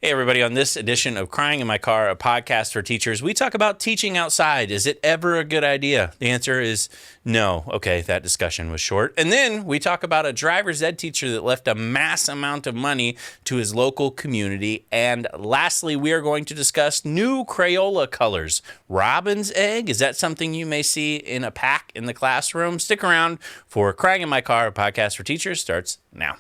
Hey, everybody. On this edition of Crying in My Car, a podcast for teachers, we talk about teaching outside. Is it ever a good idea? The answer is no. Okay, that discussion was short. And then we talk about a driver's ed teacher that left a mass amount of money to his local community. And lastly, we are going to discuss new Crayola colors. Robin's egg, is that something you may see in a pack in the classroom? Stick around for Crying in My Car, a podcast for teachers, starts now.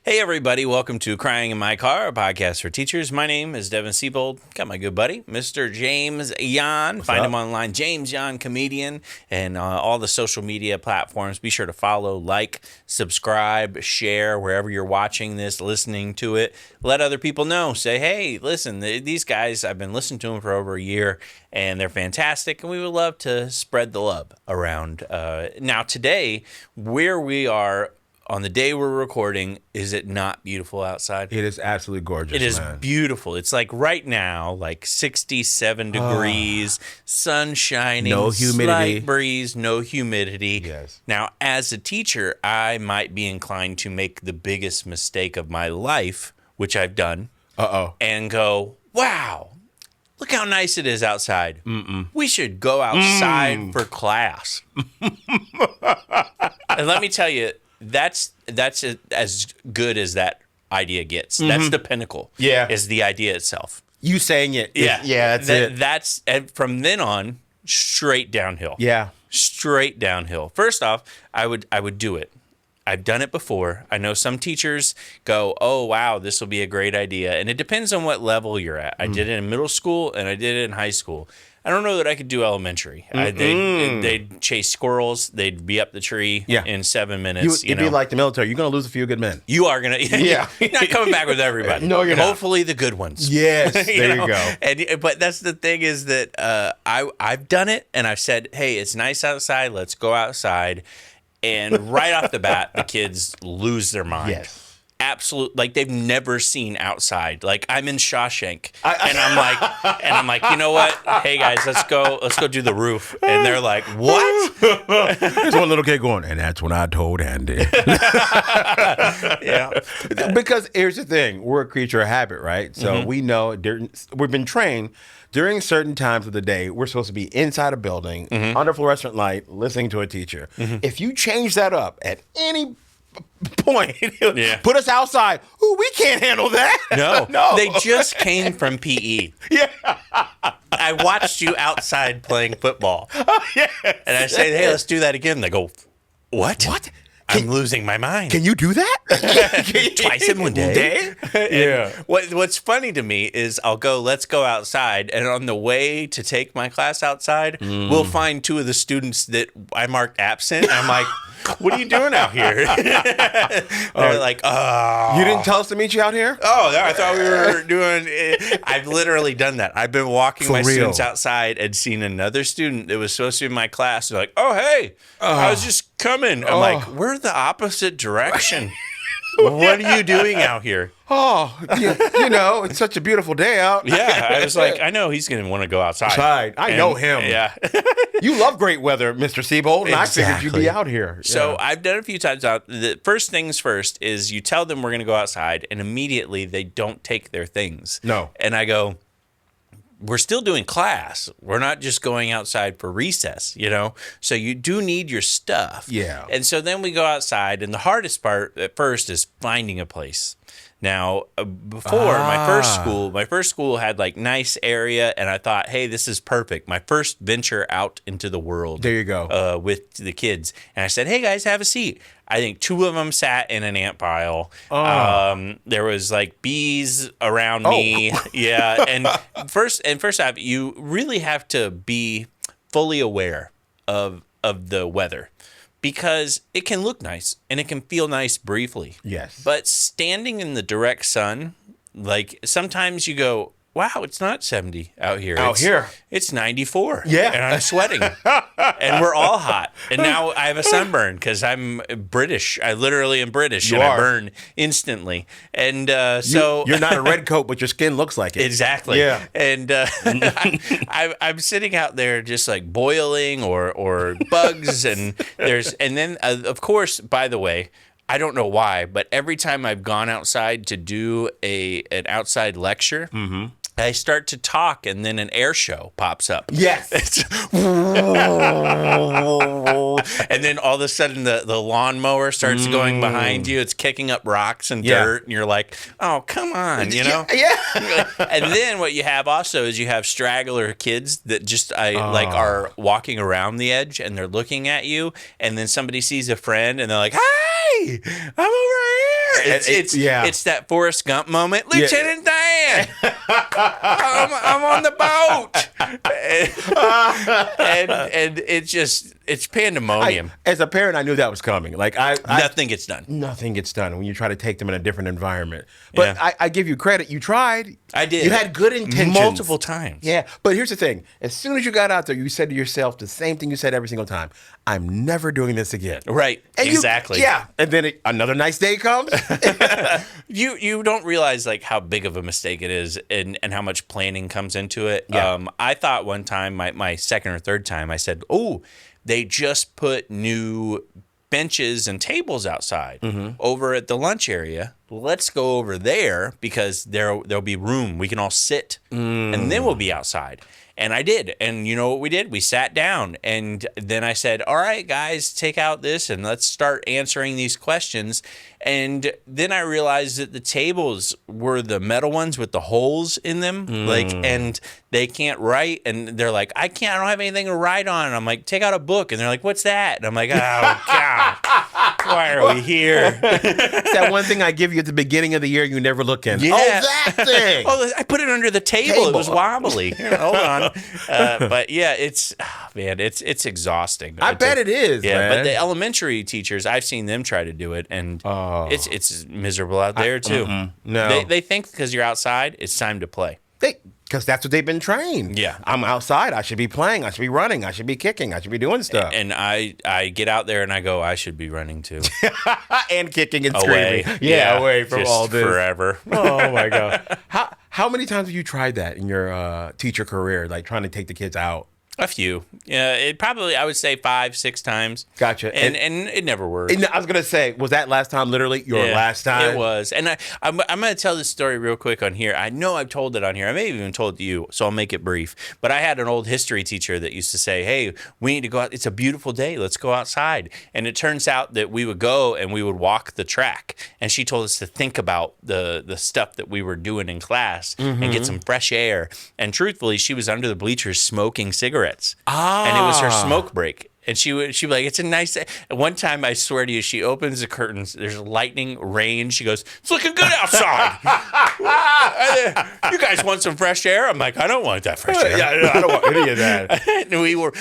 Hey, everybody. Welcome to Crying in My Car, a podcast for teachers. My name is Devin Siebold. Got my good buddy, Mr. James Yan. Find him online, James Yan Comedian, and all the social media platforms. Be sure to follow, like, subscribe, share wherever you're watching this, listening to it. Let other people know. Say, hey, listen, these guys, I've been listening to them for over a year, and they're fantastic, and we would love to spread the love around. Now, today, where we are, on the day we're recording, is it not beautiful outside? It is absolutely gorgeous. It is beautiful. It's like right now, like 67 degrees, sun shining, no humidity, slight breeze, no humidity. Yes. Now, as a teacher, I might be inclined to make the biggest mistake of my life, which I've done, and go, wow, look how nice it is outside. We should go outside for class. And let me tell you, that's as good as that idea gets. That's the pinnacle. Yeah, is the idea itself. You saying it? Yeah, that's it. That's and from then on, straight downhill. Yeah, straight downhill. First off, I would do it. I've done it before. I know some teachers go, oh, wow, this will be a great idea. And it depends on what level you're at. I did it in middle school and I did it in high school. I don't know that I could do elementary. They'd chase squirrels. They'd be up the tree in 7 minutes. It'd be like the military. You're going to lose a few good men. You are going to. Yeah. You're not coming back with everybody. No, you're not. Hopefully the good ones. Yes, there you go. But that's the thing is that I've done it, and I've said, hey, it's nice outside. Let's go outside. And right off the bat, the kids lose their mind. Yes. Absolute, like they've never seen outside. Like I'm in Shawshank, and I'm like, you know what? Hey guys, let's go do the roof. And they're like, what? There's one little kid going, and that's when I told Andy. Yeah, because here's the thing: we're a creature of habit, right? So we know we've been trained. During certain times of the day, we're supposed to be inside a building, under fluorescent light, listening to a teacher. If you change that up at any point, put us outside. Ooh, we can't handle that. No. They just came from PE. Yeah. I watched you outside playing football. Yes. And I say, hey, let's do that again. They go, what? What? I'm losing my mind. Can you do that? Twice in one day? Yeah. What's funny to me is let's go outside. And on the way to take my class outside, we'll find two of the students that I marked absent. And I'm like, what are you doing out here? They're like, oh. You didn't tell us to meet you out here? Oh, I thought we were doing I've literally done that. I've been walking my students outside and seen another student that was supposed to be in my class. They're like, oh, hey, I was just coming. I'm like, we're the opposite direction. What are you doing out here? Oh, it's such a beautiful day out. Yeah, I was like, I know he's going to want to go outside. I know him. Yeah. You love great weather, Mr. Siebold, and Exactly. I figured you'd be out here. So I've done it a few times out. The first things first is you tell them we're going to go outside, and immediately they don't take their things. No. And I go, we're still doing class. We're not just going outside for recess, So you do need your stuff. Yeah. And so then we go outside, and the hardest part at first is finding a place. Now, before my first school had like nice area, and I thought, hey, this is perfect. My first venture out into the world. There you go. With the kids. And I said, hey, guys, have a seat. I think two of them sat in an ant pile. There was like bees around me. Yeah. And first off, you really have to be fully aware of the weather. Because it can look nice and it can feel nice briefly. Yes. But standing in the direct sun, like sometimes you go, wow, it's not 70 out here. Here. It's 94. Yeah. And I'm sweating. And we're all hot. And now I have a sunburn because I'm British. I literally am British. You and are. I burn instantly. And so... You're not a red coat, but your skin looks like it. Exactly. Yeah. And I'm sitting out there just like boiling or bugs. And then, of course, by the way, I don't know why, but every time I've gone outside to do an outside lecture, I start to talk, and then an air show pops up. Yes. And then all of a sudden, the lawnmower starts going behind you. It's kicking up rocks and dirt, and you're like, "Oh, come on," you know? Yeah. And then what you have also is you have straggler kids that just like are walking around the edge, and they're looking at you, and then somebody sees a friend, and they're like, "Hey, I'm over here." It's that Forrest Gump moment, Lieutenant Dan. I'm on the boat, and it's pandemonium. As a parent, I knew that was coming. Like Nothing gets done. Nothing gets done when you try to take them in a different environment. But Yeah. I give you credit. You tried. I did. You had good intentions. Multiple times. Yeah. But here's the thing. As soon as you got out there, you said to yourself the same thing you said every single time. I'm never doing this again. Right. And exactly. And then another nice day comes. You don't realize like how big of a mistake it is and how much planning comes into it. Yeah. I thought one time, my second or third time, I said, "Oh, they just put new benches and tables outside over at the lunch area. Let's go over there because there'll be room. We can all sit, and then we'll be outside." And I did. And you know what we did? We sat down, and then I said, "All right, guys, take out this and let's start answering these questions." And then I realized that the tables were the metal ones with the holes in them, and they can't write. And they're like, I don't have anything to write on. And I'm like, take out a book. And they're like, what's that? And I'm like, oh, God, why are we here? It's that one thing I give you at the beginning of the year you never look in. Yeah. Oh, that thing. I put it under the table. It was wobbly. Hold on. But yeah, it's exhausting. I bet it is, Yeah, man. but the elementary teachers, I've seen them try to do it, and it's miserable out there too. No. They think because you're outside, it's time to play. Because that's what they've been trained. Yeah. I'm outside. I should be playing. I should be running. I should be kicking. I should be doing stuff. And I get out there and I go, I should be running too. And kicking and Away. screaming. Yeah, away from just all this. forever. Oh, my God. How many times have you tried that in your teacher career, like trying to take the kids out? A few. Yeah, it probably, I would say 5-6 times. Gotcha. And it never worked. And I was going to say, was that last time literally your last time? It was. And I'm going to tell this story real quick on here. I know I've told it on here. I may have even told it to you, so I'll make it brief. But I had an old history teacher that used to say, hey, we need to go out. It's a beautiful day. Let's go outside. And it turns out that we would go and we would walk the track. And she told us to think about the stuff that we were doing in class and get some fresh air. And truthfully, she was under the bleachers smoking cigarettes. And it was her smoke break. And she'd be like, it's a nice day. And one time, I swear to you, she opens the curtains. There's lightning, rain. She goes, it's looking good outside. You guys want some fresh air? I'm like, I don't want that fresh air. Yeah, I don't want any of that. And we were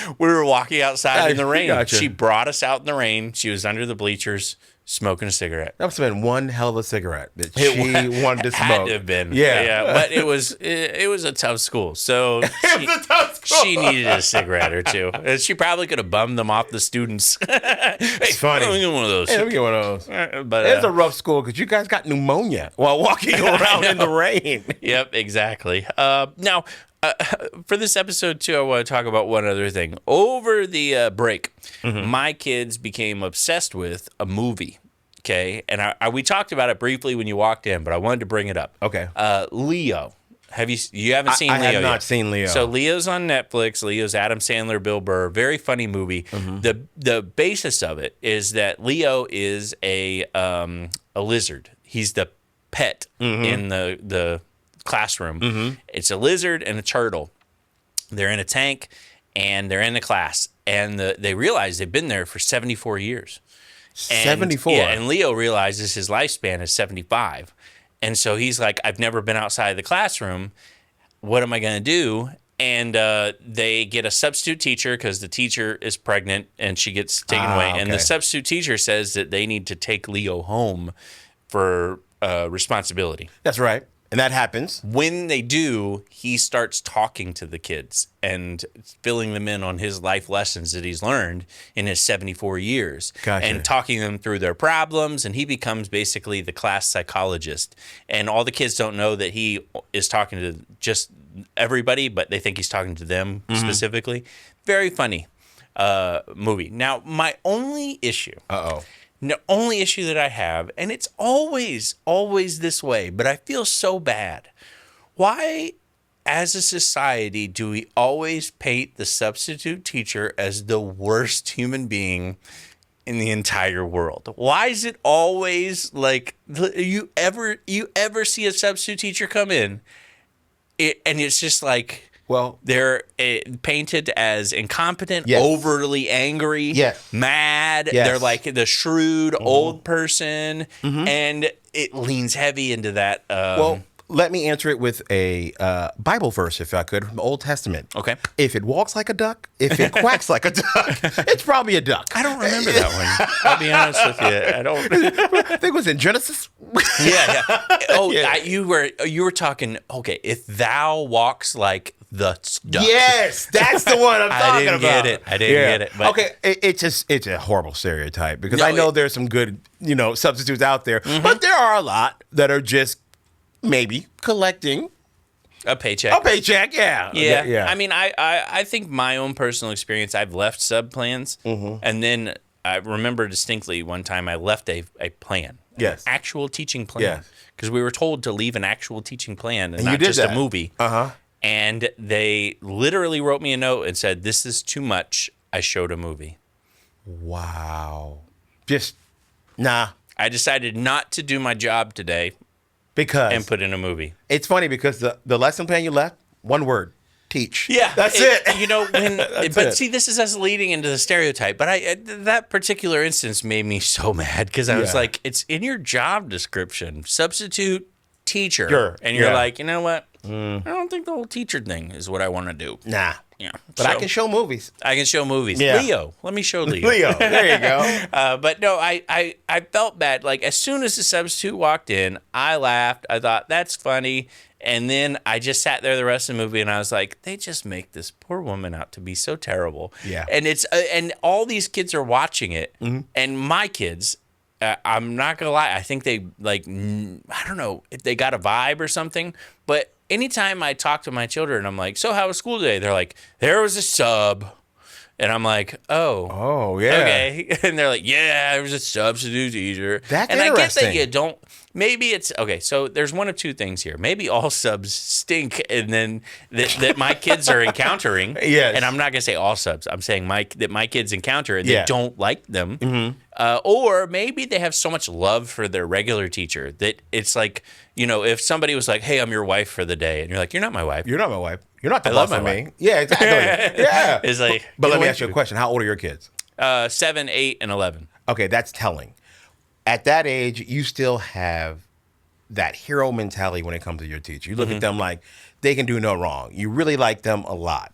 walking outside in the rain. Gotcha. She brought us out in the rain. She was under the bleachers smoking a cigarette. That must have been one hell of a cigarette that she wanted to smoke. Had to have been. Yeah. But it was a tough school. So she needed a cigarette or two. She probably could have bummed them off the students. It's funny. Let me get one of those. Hey, let me get one of those. But It's a rough school because you guys got pneumonia while walking around in the rain. Yep, exactly. Now, for this episode, too, I want to talk about one other thing. Over the break, my kids became obsessed with a movie, okay? And we talked about it briefly when you walked in, but I wanted to bring it up. Okay. Leo. You haven't seen Leo I have not yet. seen Leo. So Leo's on Netflix. Leo's Adam Sandler, Bill Burr. Very funny movie. The basis of it is that Leo is a lizard. He's the pet in the classroom. It's a lizard and a turtle. They're in a tank and they're in the class. And they realize they've been there for 74 years. 74? Yeah, and Leo realizes his lifespan is 75. And so he's like, I've never been outside the classroom. What am I going to do? And they get a substitute teacher because the teacher is pregnant and she gets taken away. And the substitute teacher says that they need to take Leo home for responsibility. That's right. And that happens. When they do, he starts talking to the kids and filling them in on his life lessons that he's learned in his 74 years. Gotcha. And talking them through their problems. And he becomes basically the class psychologist. And all the kids don't know that he is talking to just everybody, but they think he's talking to them specifically. Very funny movie. Now, my only issue. The only issue that I have, and it's always this way, but I feel so bad. Why, as a society, do we always paint the substitute teacher as the worst human being in the entire world? Why is it always like you ever see a substitute teacher come in, and it's just like, well, they're painted as incompetent, overly angry, mad. They're like the shrewd old person, and it leans heavy into that. Well, let me answer it with a Bible verse, if I could, from the Old Testament. Okay. If it walks like a duck, if it quacks like a duck, it's probably a duck. I don't remember that one. I'll be honest with you. I don't. I think it was in Genesis. Yeah. Oh, yeah. You were talking. Okay, if thou walks like the duck. Yes, that's the one I'm talking about. I didn't get it. But okay, it's a horrible stereotype because I know there's some good substitutes out there, but there are a lot that are just maybe collecting a paycheck. Yeah. I mean, I think my own personal experience, I've left sub plans, and then I remember distinctly one time I left a plan. An actual teaching plan. Because we were told to leave an actual teaching plan and not just a movie. And they literally wrote me a note and said, "This is too much. I showed a movie." Wow. Just, nah. I decided not to do my job today and put in a movie. It's funny because the lesson plan you left, one word, teach. Yeah. That's it. But see, this is us leading into the stereotype. But that particular instance made me so mad because I was like, it's in your job description, substitute teacher. Sure. And you're like, you know what? I don't think the whole teacher thing is what I want to do. Nah. Yeah. But I can show movies. Yeah. Leo. Let me show Leo. There you go. But no, I felt bad. Like, as soon as the substitute walked in, I laughed. I thought, that's funny. And then I just sat there the rest of the movie, and I was like, they just make this poor woman out to be so terrible. Yeah. And it's and all these kids are watching it, and my kids, I'm not gonna lie, I think they I don't know if they got a vibe or something, but anytime I talk to my children, I'm like, so how was school today? They're like, there was a sub. And I'm like, oh, yeah. Okay. And they're like, yeah, there was a substitute teacher. That's and interesting. I get that you don't, maybe it's, okay, so there's one of two things here. Maybe all subs stink and then that my kids are encountering. Yes. And I'm not going to say all subs. I'm saying that my kids encounter and they don't like them. Or maybe they have so much love for their regular teacher that it's like, if somebody was like, hey, I'm your wife for the day. And you're like, you're not my wife. You're not my wife. You're not the I boss love of my me. wife. Yeah, exactly. Yeah. It's like, but let me ask you a question. How old are your kids? 7, 8, and 11. Okay, that's telling. At that age, you still have that hero mentality when it comes to your teacher. You look at them like they can do no wrong. You really like them a lot.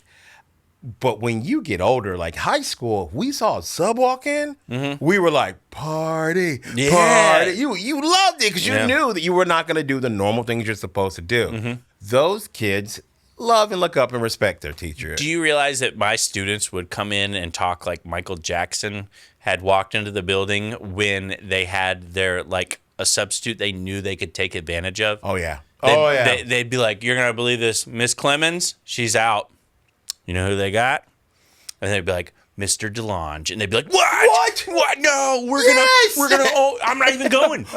But when you get older, like high school, we saw a sub walk in, we were like, party, party. You loved it because you knew that you were not going to do the normal things you're supposed to do. Those kids love and look up and respect their teacher. Do you realize that my students would come in and talk like Michael Jackson had walked into the building when they had their, like, a substitute they knew they could take advantage of? Oh, yeah. They'd be like, you're going to believe this, Miss Clemens, she's out. You know who they got? And they'd be like, Mr. DeLonge. And they'd be like, what? No, we're gonna, I'm not even going. He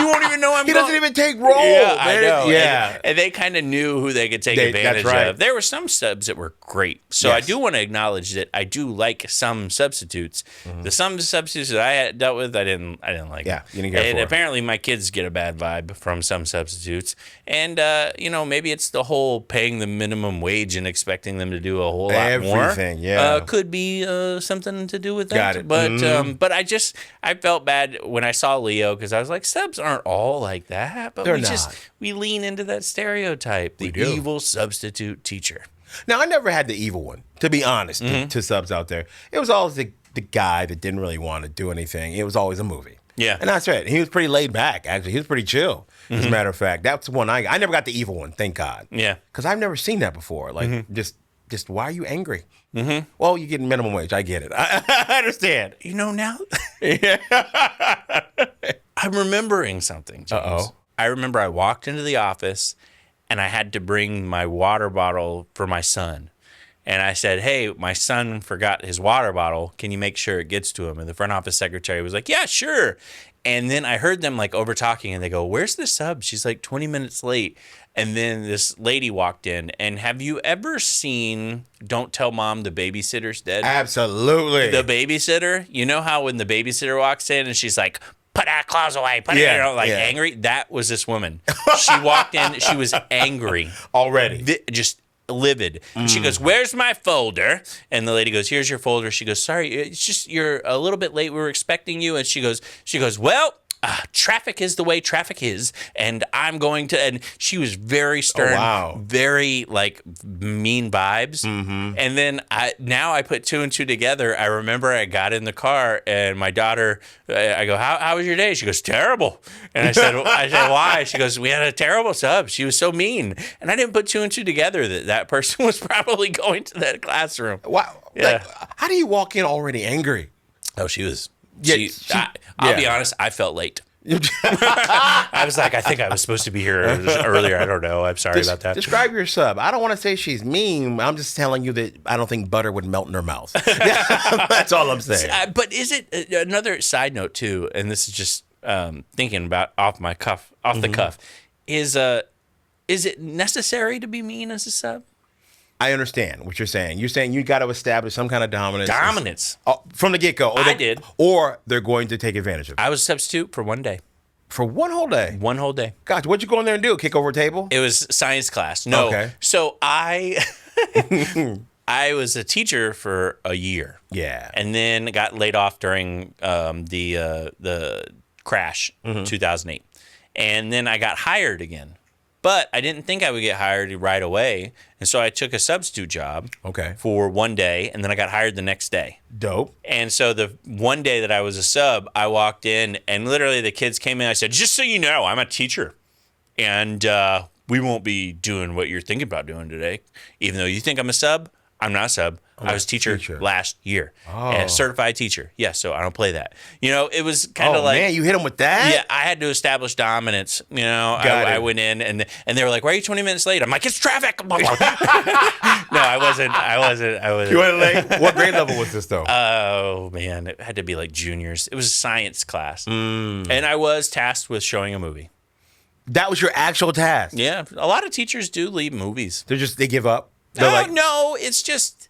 won't even know I'm going. He doesn't even take roll. Yeah, I know. Yeah. And they kind of knew who they could take advantage of. There were some subs that were great. So I do want to acknowledge that I do like some substitutes. Some substitutes that I had dealt with, I didn't like. Yeah, you didn't care And for. apparently my kids get a bad vibe from some substitutes. And, maybe it's the whole paying the minimum wage and expecting them to do a whole lot more. Everything, yeah. Could be something to do with that. Got it. But I felt bad when I saw Leo because I was like, subs aren't all like that. But They're not. we lean into that stereotype, the evil substitute teacher. Now, I never had the evil one, to be honest, to subs out there. It was always the guy that didn't really want to do anything. It was always a movie. Yeah. And that's it. He was pretty laid back, actually. He was pretty chill, as a matter of fact. That's the one I never got the evil one, thank God. Yeah. Because I've never seen that before. Like, just why are you angry? Well, you get minimum wage. I get it. I understand. You know, now I'm remembering something, James. Uh-oh. I remember I walked into the office and I had to bring my water bottle for my son. And I said, hey, my son forgot his water bottle. Can you make sure it gets to him? And the front office secretary was like, yeah, sure. And then I heard them like over talking and they go, where's the sub? She's like 20 minutes late. And then this lady walked in. And have you ever seen Don't Tell Mom the Babysitter's Dead? Absolutely. The babysitter, you know how when the babysitter walks in and she's like, put that clothes away, put it, angry? That was this woman. She walked in, she was angry. Already. Just livid. She goes, where's my folder? And the lady goes, here's your folder. She goes, sorry, it's just you're a little bit late. We were expecting you. And she goes, well, traffic is the way traffic is, and I'm going to. And she was very stern, very like mean vibes. And then I put two and two together. I remember I got in the car, and my daughter, I go, how was your day? She goes, terrible. And I said, why? She goes, we had a terrible sub. She was so mean, and I didn't put two and two together that person was probably going to that classroom. Wow. Yeah. Like, how do you walk in already angry? Oh, she was. Yeah, I'll be honest, I felt late. I was like, I think I was supposed to be here earlier. I don't know. I'm sorry about that. Describe your sub. I don't want to say she's mean. I'm just telling you that I don't think butter would melt in her mouth. That's all I'm saying. But is it another side note too? And this is just thinking about off the cuff. Is it necessary to be mean as a sub? I understand what you're saying. You're saying you got to establish some kind of dominance. Dominance. From the get-go. I did. Or they're going to take advantage of it. I was a substitute for one day. For one whole day? One whole day. Gosh, what'd you go in there and do? Kick over a table? It was science class. No. Okay. So I was a teacher for a year. Yeah. And then got laid off during the crash, 2008. And then I got hired again. But I didn't think I would get hired right away. And so I took a substitute job for one day, and then I got hired the next day. Dope. And so the one day that I was a sub, I walked in, and literally the kids came in. I said, just so you know, I'm a teacher. And we won't be doing what you're thinking about doing today. Even though you think I'm a sub, I'm not a sub. I was teacher last year. A certified teacher. Yeah, so I don't play that. You know, it was kind of like... man, you hit him with that? Yeah, I had to establish dominance. You know, I went in and they were like, why are you 20 minutes late? I'm like, it's traffic. No, I wasn't. You went late? What grade level was this, though? Oh, man, it had to be like juniors. It was a science class. And I was tasked with showing a movie. That was your actual task? Yeah, a lot of teachers do leave movies. They give up? No, it's just...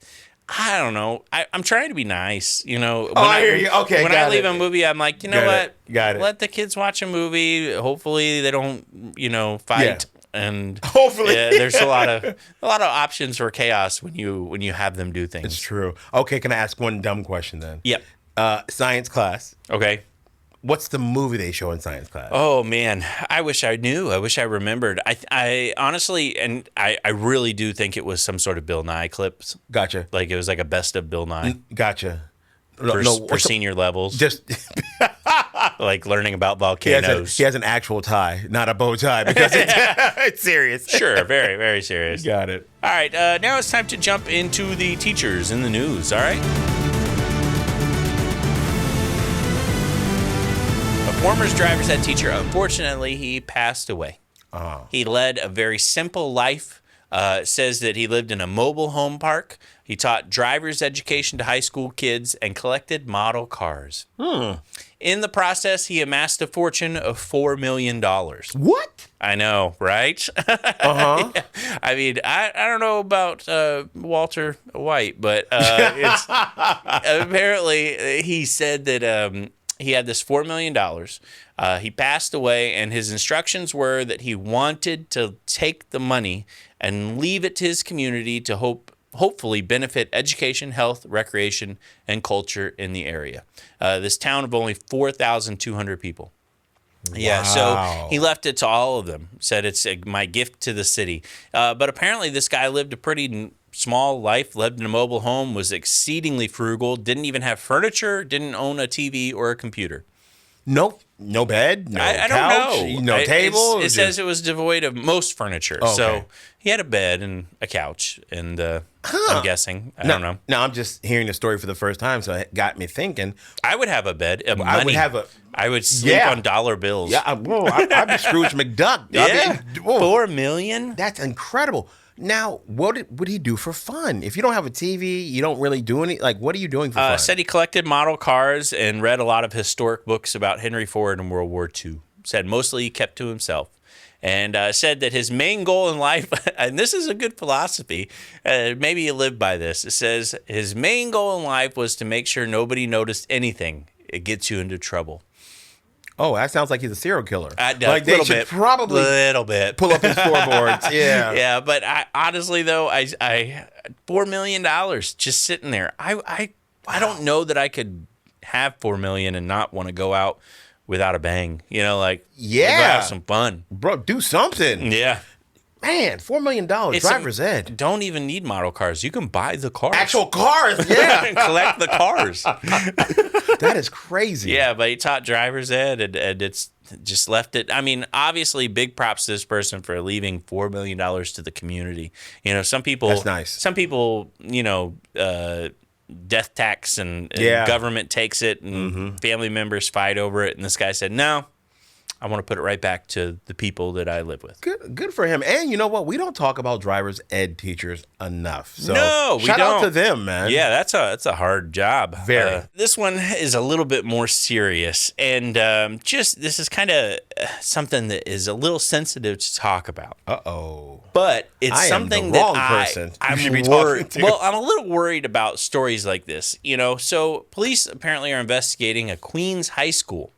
I don't know. I'm trying to be nice, you know. I hear you. Okay, when I leave a movie, I'm like, you know what? Got it. Let the kids watch a movie. Hopefully, they don't, fight. Yeah. And hopefully, there's a lot of options for chaos when you have them do things. It's true. Okay, can I ask one dumb question then? Yep. Science class. Okay. What's the movie they show in science class? Oh, man. I wish I knew. I wish I remembered. I honestly, and I really do think it was some sort of Bill Nye clips. Gotcha. Like it was like a best of Bill Nye. Gotcha. For senior levels. Just like learning about volcanoes. He has an actual tie, not a bow tie, because it's serious. Sure. Very, very serious. Got it. All right. Now it's time to jump into the teachers in the news. All right. Former driver's ed teacher, unfortunately, he passed away. He led a very simple life. Says that he lived in a mobile home park. He taught driver's education to high school kids and collected model cars. In the process, he amassed a fortune of $4 million. What? I know, right? Yeah. I mean, I don't know about Walter White, but it's apparently he said that he had this $4 million. He passed away, and his instructions were that he wanted to take the money and leave it to his community to hopefully benefit education, health, recreation, and culture in the area. This town of only 4,200 people. Wow. Yeah, so he left it to all of them. Said it's my gift to the city. But apparently this guy lived a pretty small life, lived in a mobile home, was exceedingly frugal, didn't even have furniture, didn't own a TV or a computer. No bed, no I couch, don't know. no table. It says it was devoid of most furniture. Okay. So he had a bed and a couch, and I'm guessing. I don't know. Now I'm just hearing the story for the first time, so it got me thinking. I would have a bed. I would sleep Yeah. on dollar bills. Yeah, I'd be Scrooge McDuck. Yeah. whoa. $4 million? That's incredible. Now, what would he do for fun? If you don't have a TV, you don't really do any. Like, what are you doing for fun? Said he collected model cars and read a lot of historic books about Henry Ford and World War II. Said mostly he kept to himself. And said that his main goal in life, and this is a good philosophy, maybe you live by this. It says his main goal in life was to make sure nobody noticed anything. It gets you into trouble. Oh, that sounds like he's a serial killer. Like they should probably little bit pull up his scoreboards. Yeah, yeah. But honestly, though, I $4 million just sitting there. I don't know that I could have $4 million and not want to go out without a bang. You know, like go have some fun, bro. Do something. Yeah. Man, $4 million, driver's ed. Don't even need model cars. You can buy the cars. Actual cars, yeah. And collect the cars. That is crazy. Yeah, but he taught driver's ed, and it's just left it. I mean, obviously, big props to this person for leaving $4 million to the community. You know, some people. That's nice. Some people, you know, death tax and government takes it, and family members fight over it. And this guy said, no. I want to put it right back to the people that I live with. Good for him. And you know what? We don't talk about driver's ed teachers enough. So no, we shout don't. out to them, man. Yeah, that's a hard job. Very. This one is a little bit more serious, and this is kind of something that is a little sensitive to talk about. Uh-oh. But it's something that I'm worried. Well, I'm a little worried about stories like this. You know, so police apparently are investigating a Queens high school.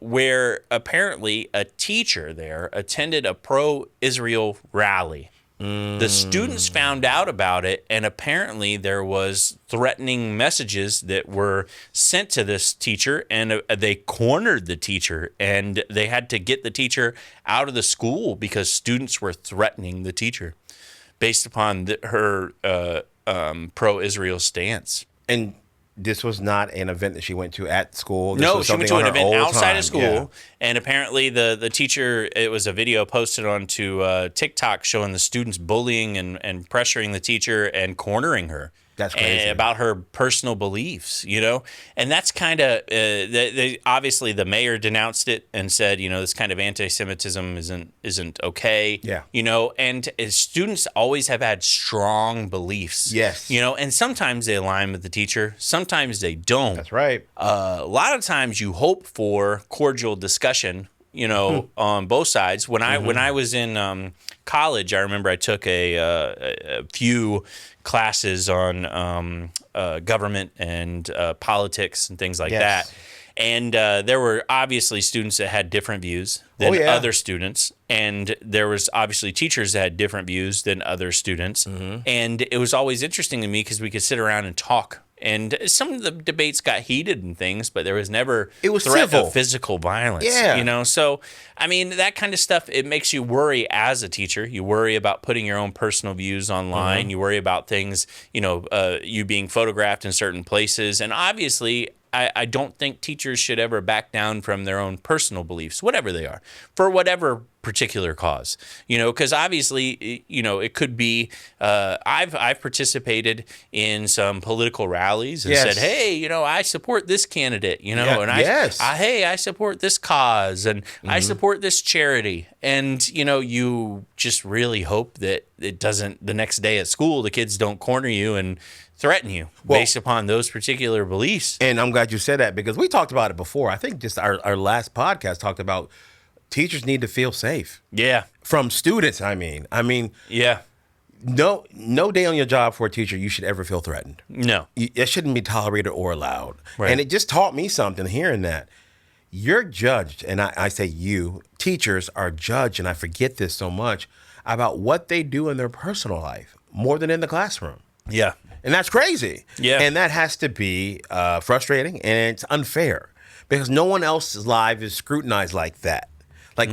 Where apparently a teacher there attended a pro-Israel rally. The students found out about it, and apparently there was threatening messages that were sent to this teacher, and they cornered the teacher, and they had to get the teacher out of the school because students were threatening the teacher based upon her pro-Israel stance. And this was not an event that she went to at school. No, she went to an event outside of school, and apparently the teacher, it was a video posted onto TikTok showing the students bullying and pressuring the teacher and cornering her. That's crazy. About her personal beliefs, you know? And that's kind of, obviously the mayor denounced it and said, you know, this kind of anti-Semitism isn't okay. Yeah. You know, and students always have had strong beliefs. Yes. You know, and sometimes they align with the teacher, sometimes they don't. That's right. A lot of times you hope for cordial discussion, you know, on both sides. When I was in college, I remember I took a few classes on government and politics and things like that. And there were obviously students that had different views than other students. And there was obviously teachers that had different views than other students. And it was always interesting to me because we could sit around and talk. And some of the debates got heated and things, but there was never threat civil. of physical violence. Yeah. You know, so, I mean, that kind of stuff, it makes you worry as a teacher. You worry about putting your own personal views online. You worry about things, you know, you being photographed in certain places. And obviously, I don't think teachers should ever back down from their own personal beliefs, whatever they are, for whatever particular cause, you know, because obviously, you know, it could be, I've participated in some political rallies and said, hey, you know, I support this candidate, you know, and I support this cause and I support this charity. And, you know, you just really hope that it doesn't, the next day at school, the kids don't corner you and threaten you based upon those particular beliefs. And I'm glad you said that because we talked about it before. I think just our last podcast talked about teachers need to feel safe. Yeah. From students, I mean. Yeah. No day on your job for a teacher you should ever feel threatened. No. It shouldn't be tolerated or allowed. Right. And it just taught me something hearing that. You're judged, and I say you, teachers are judged, and I forget this so much, about what they do in their personal life more than in the classroom. Yeah. And that's crazy. Yeah. And that has to be frustrating, and it's unfair because no one else's life is scrutinized like that. Like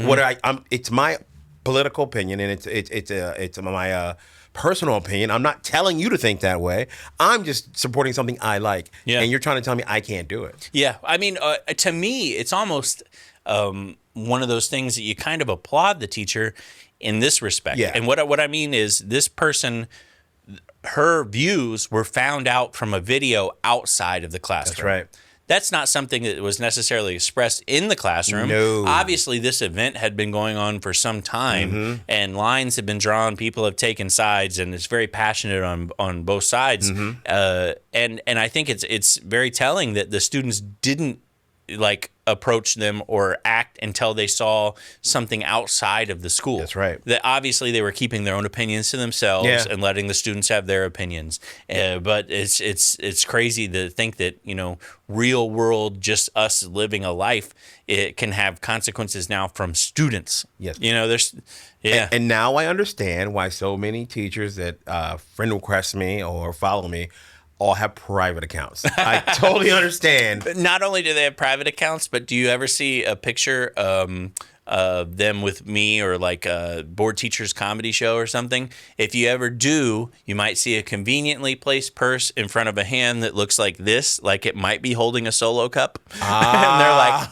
it's my political opinion, and it's my personal opinion. I'm not telling you to think that way. I'm just supporting something I like. Yeah. And you're trying to tell me I can't do it. Yeah. I mean, to me, it's almost one of those things that you kind of applaud the teacher in this respect. Yeah. And what I mean is this person, her views were found out from a video outside of the classroom. That's right. That's not something that was necessarily expressed in the classroom. No. Obviously, this event had been going on for some time, and lines have been drawn. People have taken sides, and it's very passionate on both sides. And I think it's very telling that the students didn't approach them or act until they saw something outside of the school. That's right. That obviously they were keeping their own opinions to themselves and letting the students have their opinions. But it's crazy to think that, real world, just us living a life, it can have consequences now from students. Yes. There's And now I understand why so many teachers that friend request me or follow me all have private accounts. I totally understand. Not only do they have private accounts, but do you ever see a picture of them with me or like a board teacher's comedy show or something? If you ever do, you might see a conveniently placed purse in front of a hand that looks like this, like it might be holding a Solo cup. And they're like,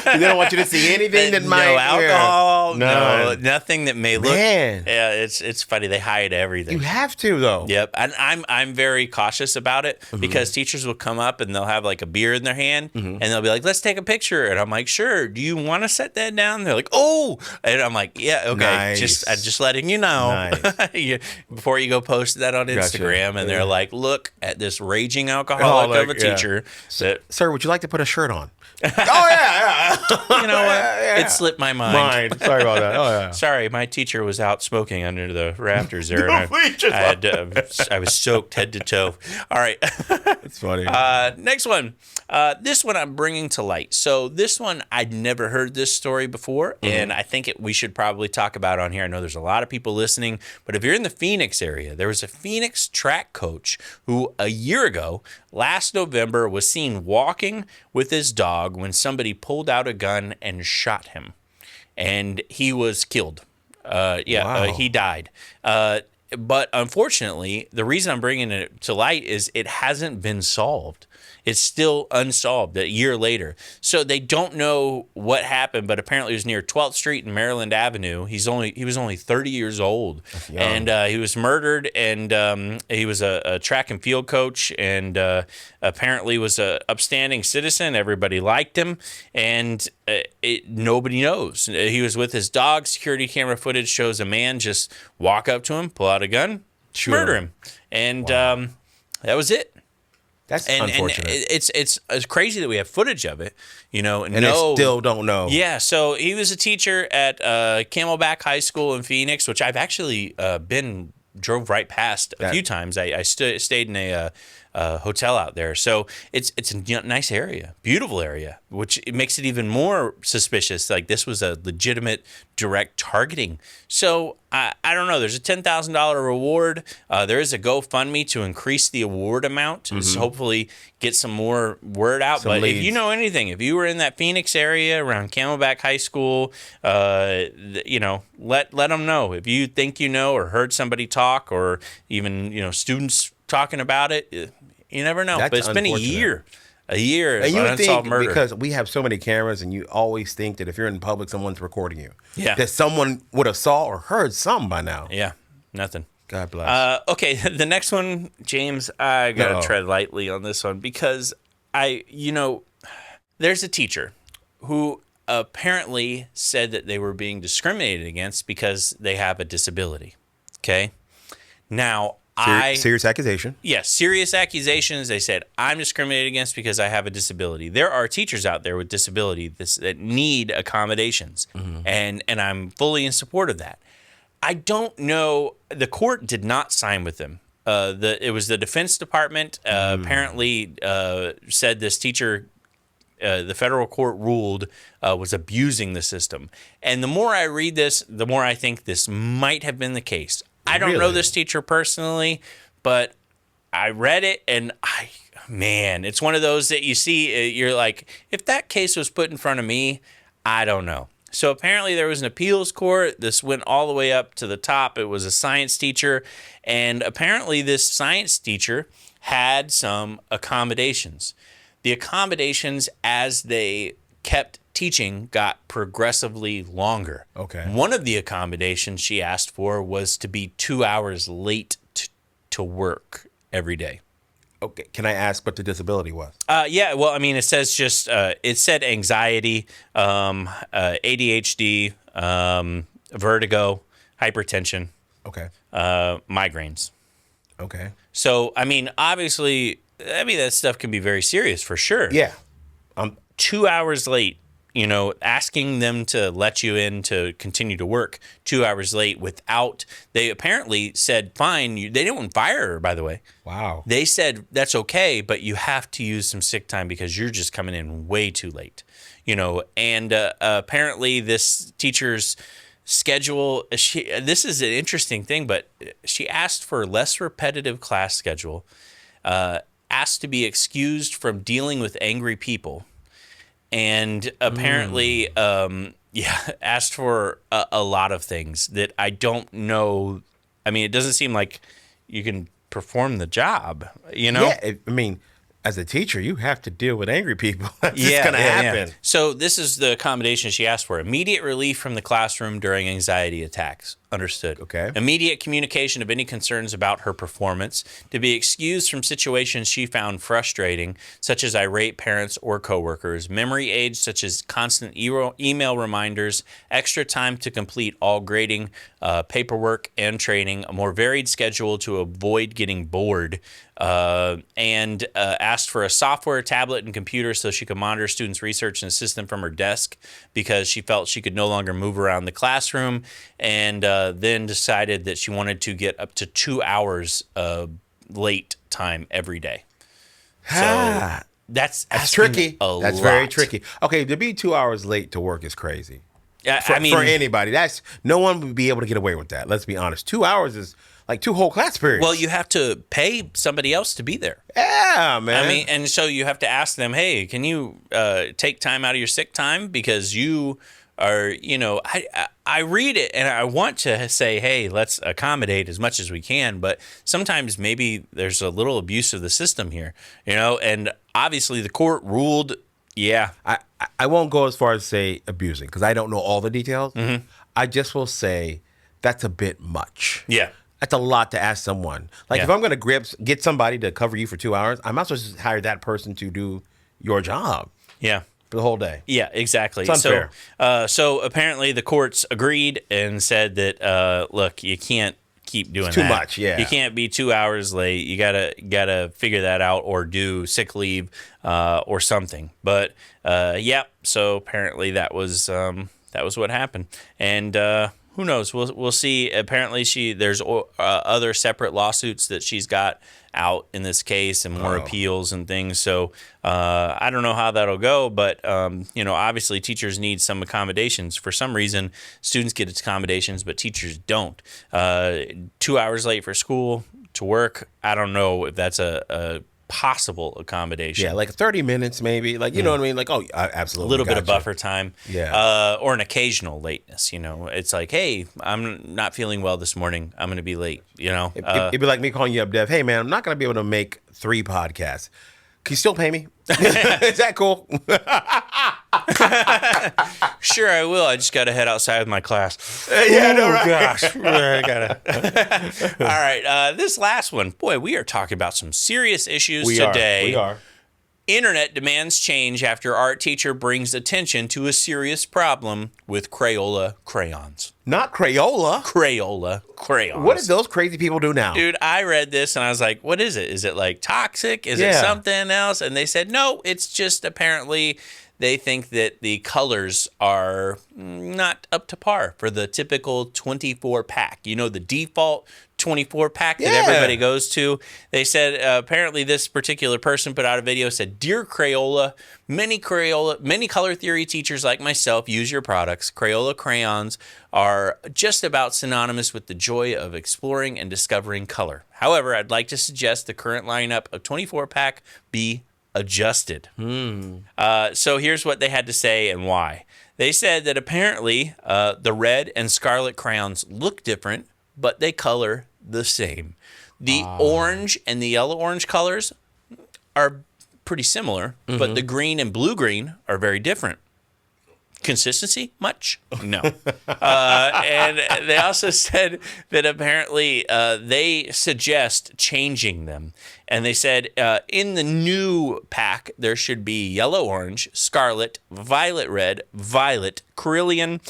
they don't want you to see anything that might... No alcohol, no, nothing that may look... Man. Yeah, it's funny. They hide everything. You have to, though. Yep, and I'm very cautious about it because teachers will come up and they'll have like a beer in their hand and they'll be like, "Let's take a picture," and I'm like, "Sure. Do you want to set that down?" They're like, "Oh," and I'm like, "Yeah, okay." Nice. Just letting you know before you go post that on Instagram, and they're like, "Look at this raging alcoholic of a teacher." Sir, would you like to put a shirt on? Oh yeah. You know what? It slipped my mind. Sorry about that. Oh yeah. Sorry, my teacher was out smoking under the rafters there. No, I was soaked head to toe. All right. It's funny. Next one. This one I'm bringing to light. So this one, I'd never heard this story before, and I think we should probably talk about on here. I know there's a lot of people listening, but if you're in the Phoenix area, there was a Phoenix track coach who a year ago, last November, was seen walking with his dog when somebody pulled out a gun and shot him, and he was killed. He died. But unfortunately, the reason I'm bringing it to light is it hasn't been solved. It's still unsolved a year later. So they don't know what happened, but apparently it was near 12th Street and Maryland Avenue. He was only 30 years old. And he was murdered, and he was a track and field coach, and apparently was an upstanding citizen. Everybody liked him, and nobody knows. He was with his dog. Security camera footage shows a man just walk up to him, pull out a gun, murder him. And that was it. That's unfortunate. And it's crazy that we have footage of it, and they still don't know. Yeah, so he was a teacher at Camelback High School in Phoenix, which I've actually drove right past a few times. I stayed in a hotel out there, so it's a nice area, beautiful area, which it makes it even more suspicious. Like this was a legitimate direct targeting. So I don't know. There's a $10,000 reward. There is a GoFundMe to increase the award amount to hopefully get some more word out. But leads. If you know anything, if you were in that Phoenix area around Camelback High School, let them know. If you think or heard somebody talk, or even students talking about it, you never know. But it's been a year. And you would think, murder. because we have so many cameras, and you always think that if you're in public, someone's recording you. Yeah. That someone would have saw or heard something by now. Yeah, nothing. God bless. Okay, the next one, James, I got to tread lightly on this one because there's a teacher who apparently said that they were being discriminated against because they have a disability. Okay? Now, serious accusation. Yes, serious accusations. They said, I'm discriminated against because I have a disability. There are teachers out there with disability that need accommodations, and I'm fully in support of that. I don't know. The court did not sign with them. It was the Defense Department apparently said this teacher, the federal court ruled, was abusing the system. And the more I read this, the more I think this might have been the case. I don't know this teacher personally, but I read it, and it's one of those that you see, you're like, if that case was put in front of me, I don't know. So apparently there was an appeals court. This went all the way up to the top. It was a science teacher. And apparently this science teacher had some accommodations. The accommodations, as they kept teaching, got progressively longer. Okay. One of the accommodations she asked for was to be 2 hours late to work every day. Okay. Can I ask what the disability was? Yeah, well, I mean, it says just, it said anxiety, ADHD, vertigo, hypertension, Okay. migraines. Okay. So, I mean, obviously, that stuff can be very serious for sure. Yeah. 2 hours late, asking them to let you in to continue to work 2 hours late without, they apparently said, fine. They didn't fire her, by the way. Wow. They said, that's okay, but you have to use some sick time because you're just coming in way too late, and apparently this teacher's schedule, this is an interesting thing, but she asked for less repetitive class schedule, asked to be excused from dealing with angry people, and apparently, asked for a lot of things that I don't know. I mean, it doesn't seem like you can perform the job, Yeah. As a teacher, you have to deal with angry people. That's just going to happen. Yeah. So this is the accommodation she asked for. Immediate relief from the classroom during anxiety attacks. Understood. Okay. Immediate communication of any concerns about her performance. To be excused from situations she found frustrating, such as irate parents or coworkers. Memory aids such as constant email reminders. Extra time to complete all grading, paperwork, and training. A more varied schedule to avoid getting bored. And asked for a software, tablet, and computer so she could monitor students' research and assist them from her desk because she felt she could no longer move around the classroom, and then decided that she wanted to get up to 2 hours late time every day. So that's tricky. That's very lot. tricky. Okay, to be 2 hours late to work is crazy. For anybody, no one would be able to get away with that. Let's be honest. 2 hours is like 2 whole class periods. Well, you have to pay somebody else to be there. Yeah, man. I mean, and so you have to ask them, hey, can you take time out of your sick time? Because you are, I read it and I want to say, hey, let's accommodate as much as we can. But sometimes maybe there's a little abuse of the system here, and obviously the court ruled, yeah. I won't go as far as say abusing because I don't know all the details. Mm-hmm. I just will say that's a bit much. Yeah. That's a lot to ask someone. Like if I'm going to get somebody to cover you for 2 hours, I might as well just hire that person to do your job. Yeah. For the whole day. Yeah, exactly. It's unfair. So apparently the courts agreed and said that, look, you can't keep doing it's too that. much, yeah. You can't be 2 hours late. You gotta figure that out or do sick leave or something. But so apparently that was what happened. And who knows? We'll see. Apparently there's other separate lawsuits that she's got out in this case and more appeals and things. So I don't know how that'll go, but obviously teachers need some accommodations. For some reason, students get accommodations, but teachers don't. 2 hours late for school to work. I don't know if that's a possible accommodation. Yeah, like 30 minutes maybe. Like, you know what I mean? Like, absolutely. A little bit of buffer time. Yeah. Or an occasional lateness, It's like, hey, I'm not feeling well this morning. I'm going to be late, It'd be like me calling you up, Dev. Hey, man, I'm not going to be able to make 3 podcasts. Can you still pay me? Is that cool? Sure, I will. I just got to head outside with my class. Yeah, no, right. Gosh. I gotta. All right. This last one. Boy, we are talking about some serious issues today. We are. Internet demands change after art teacher brings attention to a serious problem with Crayola crayons. Not Crayola. Crayola crayons. What did those crazy people do now? Dude, I read this and I was like, what is it? Is it like toxic? Is it something else? And they said, no, it's just apparently they think that the colors are not up to par for the typical 24 pack. The default 24 pack that everybody goes to. They said apparently this particular person put out a video, said, "Dear Crayola, many color theory teachers like myself use your products. Crayola crayons are just about synonymous with the joy of exploring and discovering color. However, I'd like to suggest the current lineup of 24 pack be adjusted. So here's what they had to say and why. They said that apparently the red and scarlet crayons look different, but they color the same. The orange and the yellow-orange colors are pretty similar, but the green and blue-green are very different. Consistency? Much? No. And they also said that apparently they suggest changing them. And they said in the new pack, there should be yellow-orange, scarlet, violet-red, violet, Carillion,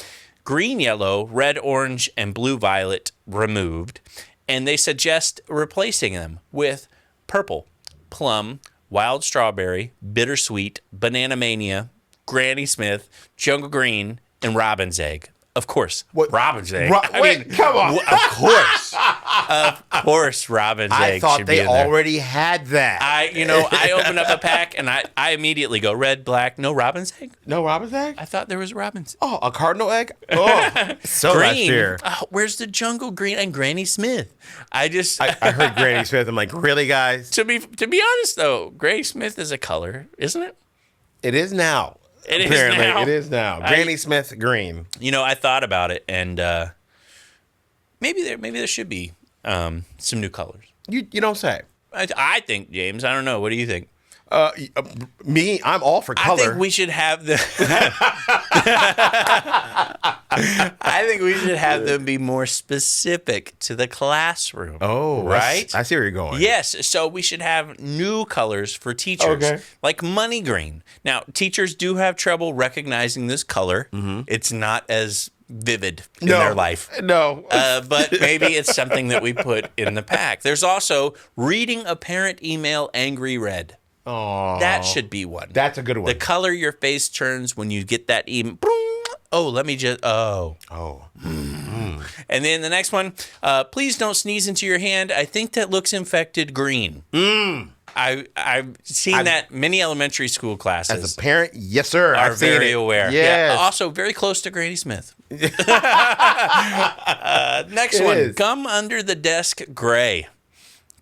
green-yellow, red-orange, and blue-violet removed. And they suggest replacing them with purple, plum, wild strawberry, bittersweet, banana mania, Granny Smith, jungle green, and robin's egg. Of course, robin's egg. Come on. Of course, robin's egg. I thought should they be in there. already had that. I open up a pack and I immediately go red, black, no robin's egg. No robin's egg? I thought there was robin's. Oh, a cardinal egg? Oh, so Green. last year. Where's the jungle green and Granny Smith? I heard Granny Smith. I'm like, really, guys? To be honest though, Granny Smith is a color, isn't it? It is now. It is now. Granny Smith green. I thought about it, and maybe there should be some new colors. You don't say. I think, James. I don't know. What do you think? Me, I'm all for color. I think we should have the. I think we should have them be more specific to the classroom. Oh, right. I see where you're going. Yes, so we should have new colors for teachers, Okay. like money green. Now, teachers do have trouble recognizing this color. It's not as vivid in their life. No. But maybe it's something that we put in the pack. There's also reading a parent email angry red. Oh, That should be one. that's a good one. The color your face turns when you get that email. Oh, let me just. Oh. And then the next one. Please don't sneeze into your hand. I think that looks infected green. I've seen that many elementary school classes. As a parent, yes, sir. Are very aware. Yes. Yeah, also very close to Granny Smith. Next one. is. Gum under the desk gray.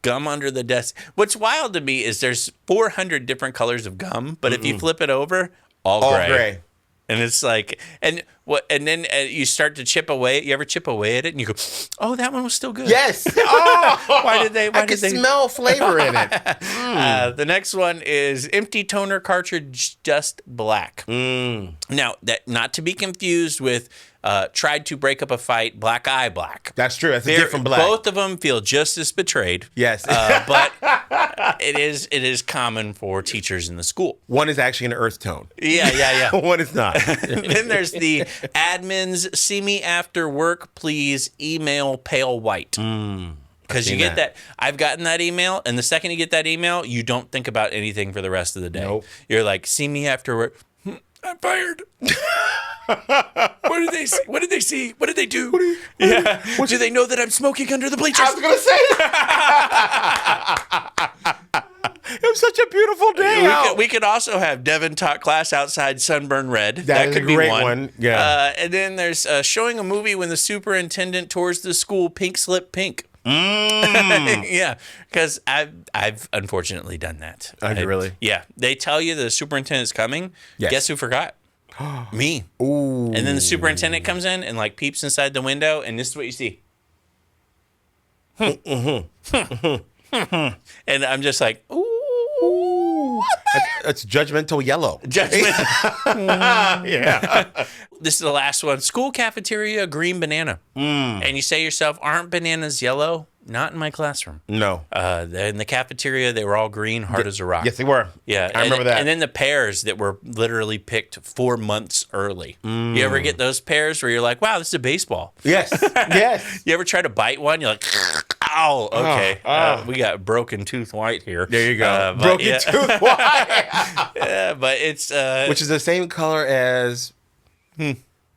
Gum under the desk. What's wild to me is there's 400 different colors of gum, but if you flip it over, all gray. And it's like, and then you start to chip away. You ever chip away at it, and you go, "Oh, that one was still good." Yes. Oh, Why did they? I can smell flavor in it. The next one is empty toner cartridge, just black. Now, that not to be confused with tried to break up a fight, black eye black. That's true. That's a different black. Both of them feel just as betrayed. Yes. But it is common for teachers in the school. One is actually an earth tone. Yeah. One is not. Then there's the admins, see me after work, please, email pale white. Because you get that. I've gotten that email, and the second you get that email, you don't think about anything for the rest of the day. Nope. You're like, see me after work. I'm fired. What did they see? What did they see? What did they do? Do they know that I'm smoking under the bleachers? I was going to say that. It was such a beautiful day out. We could also have Devin taught class outside sunburn red. That is could a be great one. one. Yeah. And then there's showing a movie when the superintendent tours the school pink slip pink. Yeah, because I've unfortunately done that. Really? Yeah. They tell you the superintendent's coming. Yes. Guess who forgot? Me. Ooh. And then the superintendent comes in and like peeps inside the window, and this is what you see. And I'm just like, ooh. That's judgmental yellow. Judgment. Yeah. This is the last one. School cafeteria, green banana. And you say to yourself, aren't bananas yellow? Not in my classroom. No. In the cafeteria, they were all green, hard as a rock. Yes, they were. Yeah, I remember that. And then the pears that were literally picked 4 months early. You ever get those pears where you're like, wow, this is a baseball? Yes. Yes. You ever try to bite one? You're like, ow, okay. We got broken tooth white here. There you go. Broken tooth white. Yeah, but it's... Which is the same color as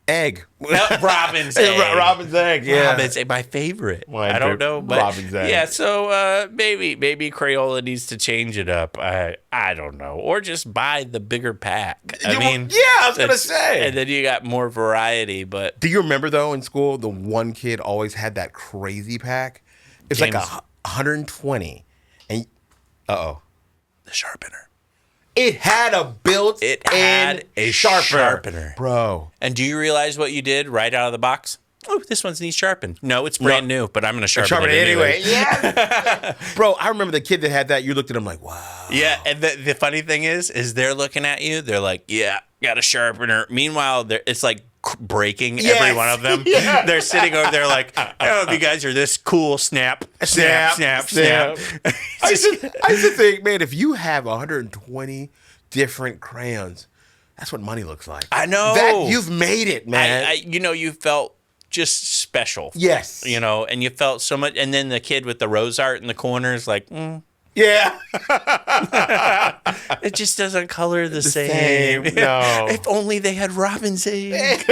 egg. Robin's egg. Robin's egg, yeah. Robin's egg, my favorite. Mine I don't too. know. But Robin's egg. Yeah, so maybe Crayola needs to change it up. I don't know. Or just buy the bigger pack. I mean... Yeah, I was going to say. And then you got more variety, but... Do you remember, though, in school, the one kid always had that crazy pack? It's like 120. And, The sharpener. It had a built-in It had a sharpener. Bro. And do you realize what you did right out of the box? Oh, this one's needs sharpened. No, it's brand new, but I'm going to sharpen it anyway. Yeah. Bro, I remember the kid that had that. You looked at him like, wow. Yeah, and the funny thing is they're looking at you. They're like, yeah, got a sharpener. Meanwhile, it's like breaking every one of them. Yeah. They're sitting over there like, I don't know if you guys are this cool. Snap. I used to think, man, if you have 120 different crayons, that's what money looks like. I know. That you've made it, man. You felt just special. Yes. And you felt so much. And then the kid with the rose art in the corners, like, yeah. It just doesn't color the same. No. If only they had robin's egg.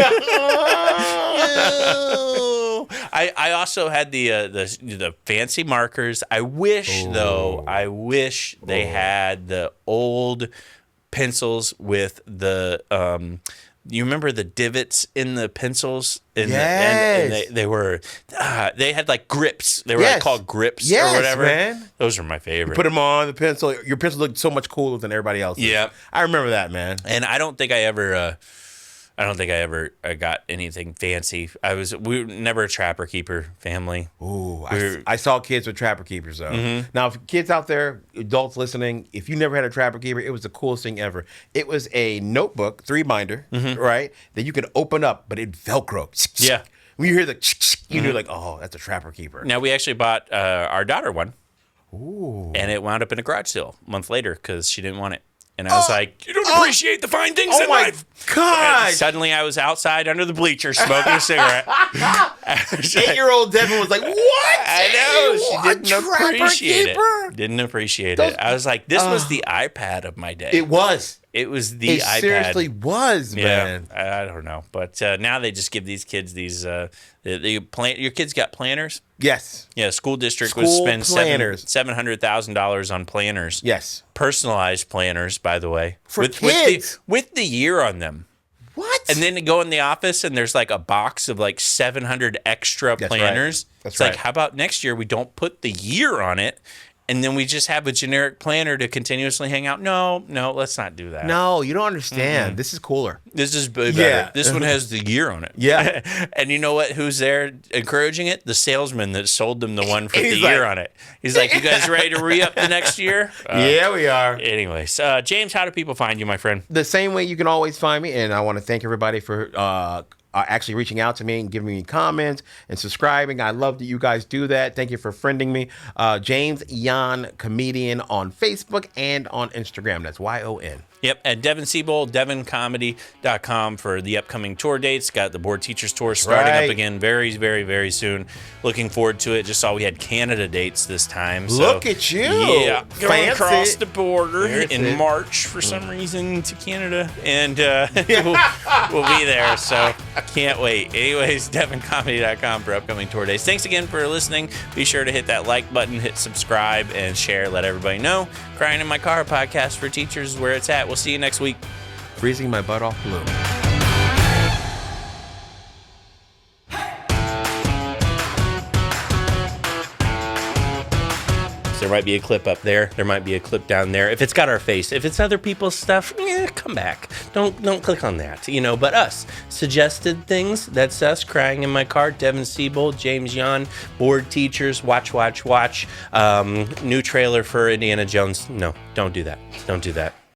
I also had the fancy markers. I wish they had the old pencils with the you remember the divots in the pencils? Yes. And they had like grips. They were called grips or whatever. Man. Those are my favorite. You put them on the pencil. Your pencil looked so much cooler than everybody else's. Yeah. I remember that, man. And I don't think I ever got anything fancy. We were never a trapper keeper family. Ooh, I saw kids with trapper keepers though. Mm-hmm. Now, if kids out there, adults listening, if you never had a trapper keeper, it was the coolest thing ever. It was a notebook, 3-binder, right? That you could open up, but it Velcro. Yeah. When you hear the, you knew like, oh, that's a trapper keeper. Now we actually bought our daughter one. Ooh. And it wound up in a garage sale a month later because she didn't want it. And I was like, you don't appreciate the fine things in life. God. And suddenly I was outside under the bleachers smoking a cigarette. 8-year-old Devin was like, what? I know. She didn't appreciate it. Didn't appreciate it. I was like, this was the iPad of my day. It was. It was the iPad. It seriously was, man. Yeah, I don't know. But now they just give these kids these, your kids got planners? Yes. Yeah, school district would spend $700,000 on planners. Yes. Personalized planners, by the way. For kids. With the year on them. What? And then to go in the office and there's like a box of like 700 extra planners. Right. That's right. Like, how about next year we don't put the year on it? And then we just have a generic planner to continuously hang out. No, let's not do that. No, you don't understand. Mm-hmm. This is cooler. This is better. Yeah. This one has the year on it. Yeah. And you know what? Who's there encouraging it? The salesman that sold them the one for the year on it. He's like, you guys ready to re-up the next year? Yeah, we are. Anyways, James, how do people find you, my friend? The same way you can always find me. And I want to thank everybody for actually reaching out to me and giving me comments and subscribing. I love that you guys do that. Thank you for friending me. James Yon Comedian on Facebook and on Instagram. That's YON. Yep, at Devin Siebold, devincomedy.com for the upcoming tour dates. Got the Board Teachers Tour starting up again very, very, very soon. Looking forward to it. Just saw we had Canada dates this time. So, look at you. Yeah, going Fancy. Across the border in March for some reason to Canada. And we'll be there, so can't wait. Anyways, devincomedy.com for upcoming tour dates. Thanks again for listening. Be sure to hit that like button, hit subscribe, and share. Let everybody know. Crying in My Car podcast for teachers is where it's at. We'll see you next week. Freezing my butt off blue. There might be a clip up there. There might be a clip down there. If it's got our face, if it's other people's stuff, come back. Don't click on that. But us. Suggested things. That's us. Crying in My Car. Devin Siebold, James Yon, Board Teachers. Watch. New trailer for Indiana Jones. No, don't do that. Don't do that.